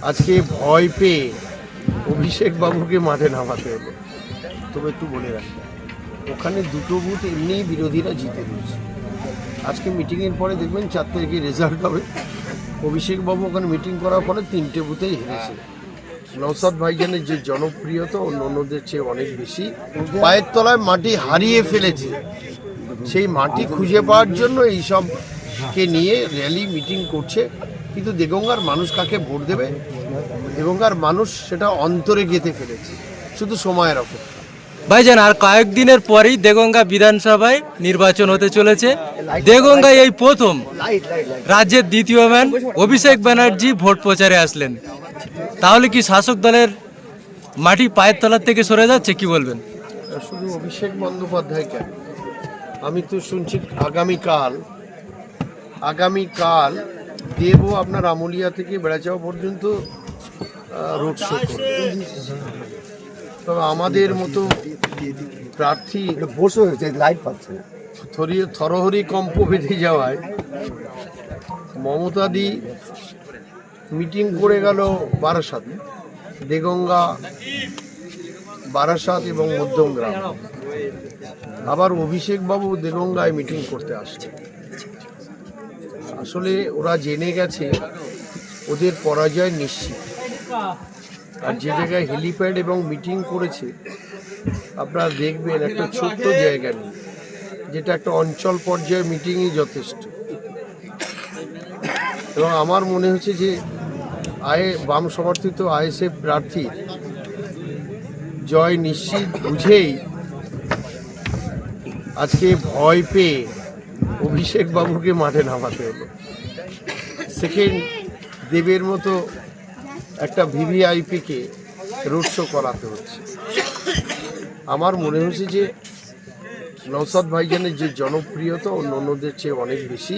আজকে ভয় পেয়ে অভিষেক বাবুকে মাঠে নামাতে হলো। তবে একটু বলে রাখি, ওখানে দুটো বুথ এমনিই বিরোধীরা জিতে দিয়েছে। আজকে মিটিংয়ের পরে দেখবেন 4 তারিখে রেজাল্ট হবে। অভিষেক বাবু ওখানে মিটিং করার পরে 3টে বুথেই হেরেছে। নওশাদ ভাইজানের যে জনপ্রিয়তা অন্যদের চেয়ে অনেক বেশি, পায়ের তলায় মাটি হারিয়ে ফেলেছে। সেই মাটি খুঁজে পাওয়ার জন্য এইসবকে নিয়ে র্যালি মিটিং করছে। কিন্তু দেগঙ্গার মানুষ কাকে ভোট দেবে, দেগঙ্গার মানুষ সেটা অন্তরে গেঁথে ফেলেছে, শুধু সময়ের অপেক্ষা। ভাইজান, আর কয়েকদিনের পরেই দেগঙ্গা বিধানসভায় নির্বাচন হতে চলেছে। দেগঙ্গায় এই প্রথম রাজ্যের দ্বিতীয় ম্যান অভিষেক ব্যানার্জি ভোট প্রচারে আসলেন। তাহলে কি শাসক দলের মাটি পায়ের তলার থেকে সরে যাচ্ছে, কি বলবেন? শুধু অভিষেক বন্দ্যোপাধ্যায় কেন, আমি তো শুনছি আগামীকাল দেবও আপনার আমুলিয়া থেকে বেড়াচাও পর্যন্ত রোড শো করবে। তবে আমাদের মতো প্রার্থী থরহরি কম্প বেঁধে যাওয়ায় মমতাদি মিটিং করে গেল বারাসাতে, দেগঙ্গা, বারাসাত এবং মধ্যমগ্রাম। আবার অভিষেক বাবু দেগঙ্গায় মিটিং করতে আসছে। আসলে ওরা জেনে গেছে ওদের পরাজয় নিশ্চিত। আর যে জায়গায় হেলিপ্যাড এবং মিটিং করেছে, আপনারা দেখবেন একটা ছোট্ট জায়গা নেই, যেটা একটা অঞ্চল পর্যায়ে মিটিংই যথেষ্ট। এবং আমার মনে হচ্ছে যে বাম সমর্থিত আইএসএফ প্রার্থী জয় নিশ্চিত বুঝেই আজকে ভয় পেয়ে অভিষেক বাবুকে মাঠে নামাতে হলো। সেকেন্ড দেবের মতো একটা ভিভিআইপিকে রোড শো করাতে হচ্ছে। আমার মনে হচ্ছে যে নওশাদ ভাইজানের যে জনপ্রিয়তা অন্যদের চেয়ে অনেক বেশি,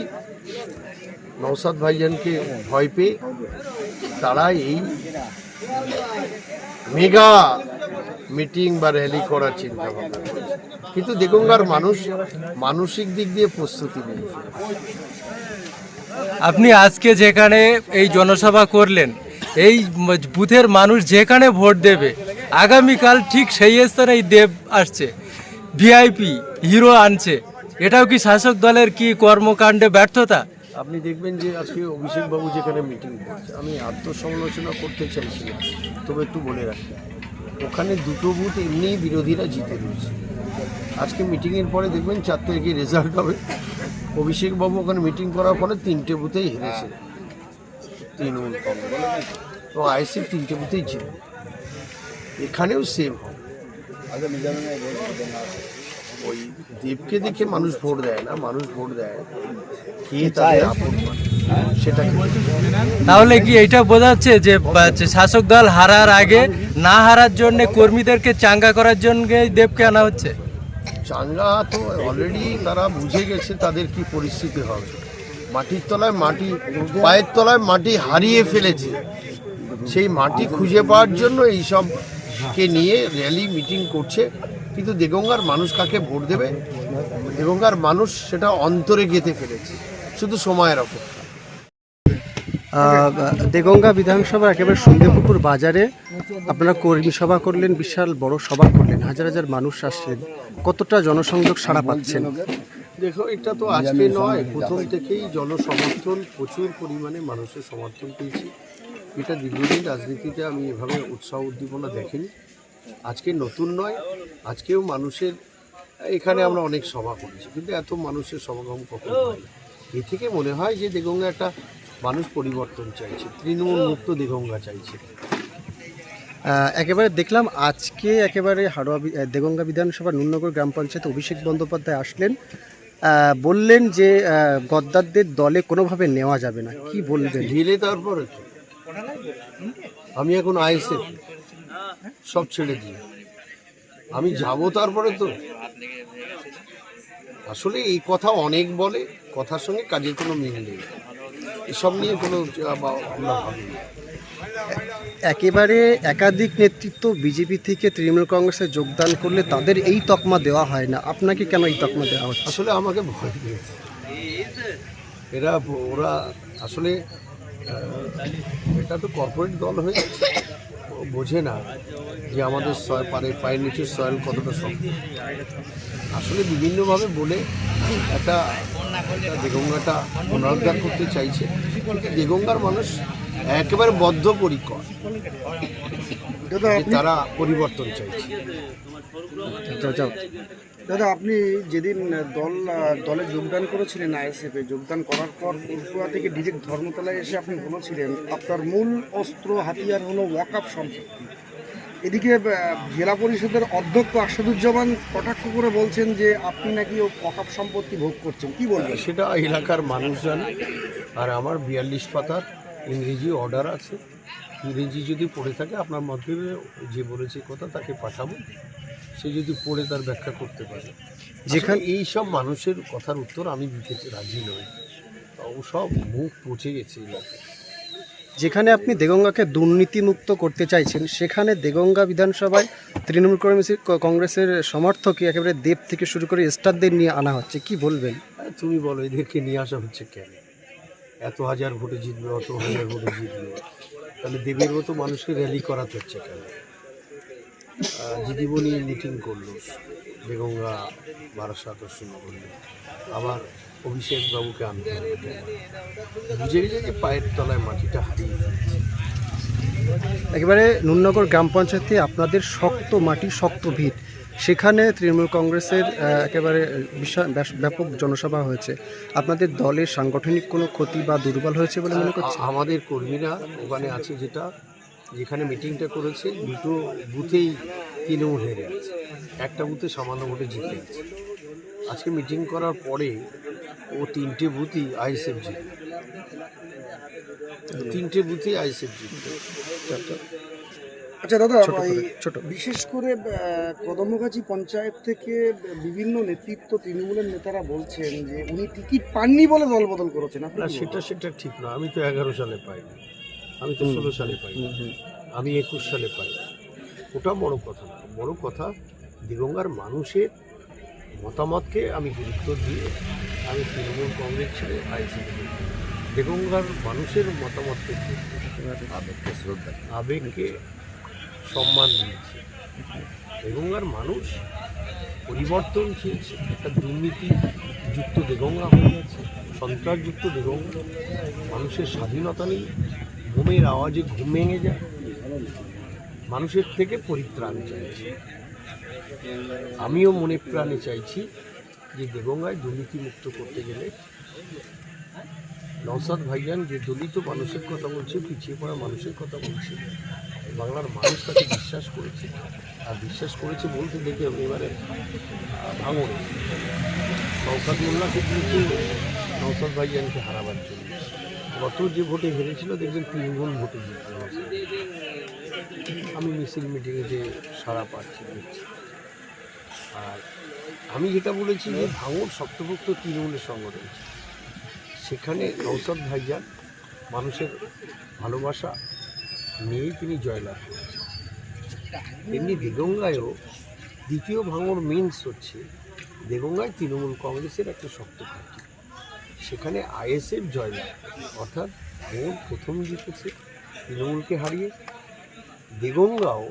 নওশাদ ভাইজানকে ভয় পেয়ে তারা এই মেগা মিটিং বা র্যালি করার চিন্তা ভাবনা করেছে। কিন্তু দেগঙ্গার মানুষ মানসিক দিক দিয়ে প্রস্তুতি নেই। আপনি আজকে যেখানে এই জনসভা করলেন, এই বুথের মানুষ যেখানে ভোট দেবে, আগামীকাল ঠিক সেই স্থানেই দেব আসছে, ভিআইপি হিরো আনছে। এটাও কি শাসক দলের কি কর্মকাণ্ডে ব্যর্থতা? আপনি দেখবেন যে আজকে অভিষেক বাবু যেখানে মিটিং করছে, আমি আত্মসমালোচনা করতে চাইছি না, তবে একটু বলে রাখি, ওখানে দুটো বুথ এমনিই বিরোধীরা জিতে দিয়েছে। আজকে মিটিংয়ের পরে দেখবেন 4 তারিখে রেজাল্ট হবে। অভিষেক বাবু ওখানে মিটিং করার পরে 3টে বুথেই হেরেছে, তৃণমূল কংগ্রেস এবং আইএসএফ 3টে বুথেই জিতবে। এখানেও সেম হবে। ওই দেবকে দেখে মানুষ ভোট দেয় না, মানুষ ভোট দেয় কে তাদের আপন মানে সেটা। তাহলে কি এটা বোঝাচ্ছে যে শাসক দল হারার আগে না হারার জন্য কর্মীদেরকে চাঙ্গা করার জন্য দেবকে আনা হচ্ছে? চাঙ্গা তো অলরেডি তারা বুঝে গেছে তাদের কি পরিস্থিতি হবে। মাটির তলায় মাটি, পায়ের তলায় মাটি হারিয়ে ফেলেছে। সেই মাটি খুঁজে পাওয়ার জন্য এইসবকে নিয়ে র্যালি মিটিং করছে। কিন্তু দেগঙ্গার মানুষ কাকে ভোট দেবে, দেগঙ্গার মানুষ সেটা অন্তরে গেঁথে ফেলেছে, শুধু সময়ের অপেক্ষা। দেগঙ্গা বিধানসভার একেবারে সন্দেহপুকুর বাজারে আপনারা কর্মী সভা করলেন, বিশাল বড় সভা করলেন, হাজার হাজার মানুষ আসলেন। কতটা জনসংযোগ সাড়া পাচ্ছেন? দেখো, এটা তো আজকে নয়, প্রথম থেকেই জনসমর্থন, প্রচুর পরিমাণে মানুষের সমর্থন পেয়েছি। এটা দীর্ঘদিন রাজনীতিতে আমি এভাবে উৎসাহ উদ্দীপনা দেখিনি। আজকে নতুন নয়, আজকেও মানুষের এখানে আমরা অনেক সভা করেছি, কিন্তু এত মানুষের সমাগম কখনো হয় না। এ থেকে মনে হয় যে দেগঙ্গা একটা মানুষ পরিবর্তন চাইছে, তৃণমূল মুক্ত দেগঙ্গা চাইছে। একেবারে দেখলাম আজকে একেবারে দেগঙ্গা বিধানসভা নুননগর গ্রাম পঞ্চায়েতে অভিষেক বন্দ্যোপাধ্যায় আসলেন, বললেন যে গদ্দারদের দলে কোনোভাবে নেওয়া যাবে না। কি বলবেন? গেলে তারপরে আমি এখন আইএসএফ সব ছেড়ে দিয়ে আমি যাব, তারপরে তো আসলে এই কথা অনেক বলে, কথার সঙ্গে কাজের কোনো মিল নেই। এসব নিয়ে কোনো আমরা ভাবি না। একেবারে একাধিক নেতৃত্ব বিজেপি থেকে তৃণমূল কংগ্রেসে যোগদান করলে তাদের এই তকমা দেওয়া হয় না, আপনাকে কেন এই তকমা দেওয়া হচ্ছে? আসলে আমাকে ভয় পেয়েছে ওরা। আসলে এটা তো কর্পোরেট দল হয়ে যাচ্ছে। ও বোঝে না যে আমাদের পায়ের নিচের সয়েল কতটা শক্ত। আসলে বিভিন্নভাবে বলে একটা দেগঙ্গাটা পুনরুদ্ধার করতে চাইছে। দেগঙ্গার মানুষ একেবারে বদ্ধপরিকর যে তারা পরিবর্তন চাইছে। দাদা, আপনি যেদিন দলে যোগদান করেছিলেন, আইএসএফে যোগদান করার পর পুরপুরা থেকে ডিরেক্ট ধর্মতলায় এসে আপনি বলেছিলেন আপনার মূল অস্ত্র হাতিয়ার হলো ওয়াকআপ সম্পত্তি। এদিকে জেলা পরিষদের অধ্যক্ষ আসাদুজ্জামান কটাক্ষ করে বলছেন যে আপনি নাকি ওয়াকআপ সম্পত্তি ভোগ করছেন, কি বলবেন? সেটা এলাকার মানুষ জানে। আর আমার 42 পাতার ইংরেজি অর্ডার আছে। ইংরেজি যদি পড়ে থাকে আপনার মাধ্যমে যে বলেছে কথা তাকে পাঠাবো, সে যদি পড়ে তার ব্যাখ্যা করতে পারে। যেখানে এই সব মানুষের কথার উত্তর আমি দিতে রাজি নই। ও সব মুখ পচে গেছে এলাকায়। যেখানে আপনি দেগঙ্গাকে দুর্নীতিমুক্ত করতে চাইছেন, সেখানে দেগঙ্গা বিধানসভায় তৃণমূল কংগ্রেসের সমর্থকই একেবারে দেব থেকে শুরু করে স্টারদের নিয়ে আনা হচ্ছে, কি বলবেন? তুমি বলো, এদেরকে নিয়ে আসা হচ্ছে কেন? এত হাজার ভোটে জিতবে, অত হাজার ভোটে জিতবে, তাহলে দেবের মতো মানুষকে র্যালি করাতে হচ্ছে কেন? দিদিমণি মিটিং করলো, দেগঙ্গা বারাসাত শুরু করলো, আবার অভিষেক বাবুকে আনতে হবে কেন? বুঝে গেছে যে পায়ের তলায় মাটিটা হারিয়ে ফেলছে। একেবারে নুননগর গ্রাম পঞ্চায়েতে আপনাদের শক্ত মাটি, শক্ত ভিত, সেখানে তৃণমূল কংগ্রেসের একেবারে ব্যাপক জনসভা হয়েছে। আপনাদের দলের সাংগঠনিক কোনো ক্ষতি বা দুর্বল হয়েছে বলে মনে করছে? আমাদের কর্মীরা ওখানে আছে, যেখানে মিটিংটা করেছে দুটো বুথেই তৃণমূল হেরে আছে, একটা বুথে সামান্য ভোটে জিতে আছে। আজকে মিটিং করার পরে ও 3টে বুথই আইএসএফ জিতবে, 3টে বুথই আইএসএফ জিতবে। আচ্ছা দাদা, ছোট বিশেষ করে কদমগাছি পঞ্চায়েত থেকে বিভিন্ন নেতৃত্ব তৃণমূলের নেতারা বলছেন যে উনি টিকিট পাননি বলে দল বদল করেছেন। না, সেটা ঠিক না। আমি তো 11 সালে পাইনি, আমি তো 16 সালে পাইনি, আমি 21 সালে পাই। ওটা বড় কথা না। বড় কথা দেগঙ্গার মানুষের মতামতকে আমি গুরুত্ব দিয়ে আমি তৃণমূল কংগ্রেস ছেড়ে আইএসএফ দেগঙ্গার মানুষের মতামতকে আবেগকে সম্মান দিয়েছে। দেগঙ্গার মানুষ পরিবর্তন চেয়েছে। একটা দুর্নীতিযুক্ত দেগঙ্গা হয়ে গেছে, সন্ত্রাসযুক্ত দেগঙ্গা। মানুষের স্বাধীনতা নেই, ঘুমের আওয়াজে ঘুম ভেঙে যায়। মানুষের থেকে পরিত্রাণ চাইছে। আমিও মনে প্রাণে চাইছি যে দেগঙ্গায় দুর্নীতিমুক্ত করতে গেলে নওশাদ ভাইজান যে দলিত মানুষের কথা বলছে, পিছিয়ে পড়া মানুষের কথা বলছে, বাংলার মানুষ তাকে বিশ্বাস করেছে। আর বিশ্বাস করেছে বলতে দেখে এবারে ভাঙড়ে শওকত মোল্লাকে কিন্তু নওশাদ ভাইজানকে হারাবার জন্য গত যে ভোটে হেরেছিল দেখবেন 3 গুণ ভোটে জিতবে। আমি মিছিল মিটিংয়ে যে সারা পাচ্ছি দেখছি। আর আমি যেটা বলেছি যে ভাঙড় শক্তপোক্ত তৃণমূলের সঙ্গে রয়েছে, সেখানে নওশাদ ভাইজান মানুষের ভালোবাসা নিয়েই তিনি জয়লাভ করেছেন। তেমনি দেগঙ্গায়ও দ্বিতীয় ভাঙড় মিনস হচ্ছে দেগঙ্গায় তৃণমূল কংগ্রেসের একটা শক্ত ঘাঁটি, সেখানে আইএসএফ জয়লাভ, অর্থাৎ ভাঙড় প্রথম জিতেছে তৃণমূলকে হারিয়ে, দেগঙ্গাও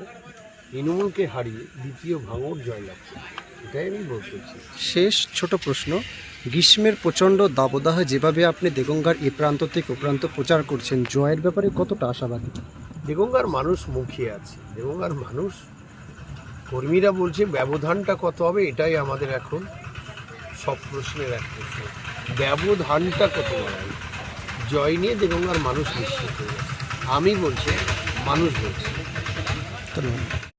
তৃণমূলকে হারিয়ে দ্বিতীয় ভাঙড় জয়লাভ করে। এটাই আমি বলতে চাই। শেষ ছোট প্রশ্ন, গ্রীষ্মের প্রচণ্ড দাবদাহ যেভাবে আপনি দেগঙ্গার এ প্রান্ত থেকে ও প্রান্ত প্রচার করছেন, জয়ের ব্যাপারে কতটা আশাবাদী? দেগঙ্গার মানুষ মুখিয়ে আছে। দেগঙ্গার মানুষ, কর্মীরা বলছে ব্যবধানটা কত হবে, এটাই আমাদের এখন সব প্রশ্নের এক প্রশ্ন। ব্যবধানটা কত বাড়াবে, জয় নিয়ে দেগঙ্গার মানুষ নিশ্চিত হয়ে গেছে। আমি বলছি, মানুষ বলছে। ধন্যবাদ।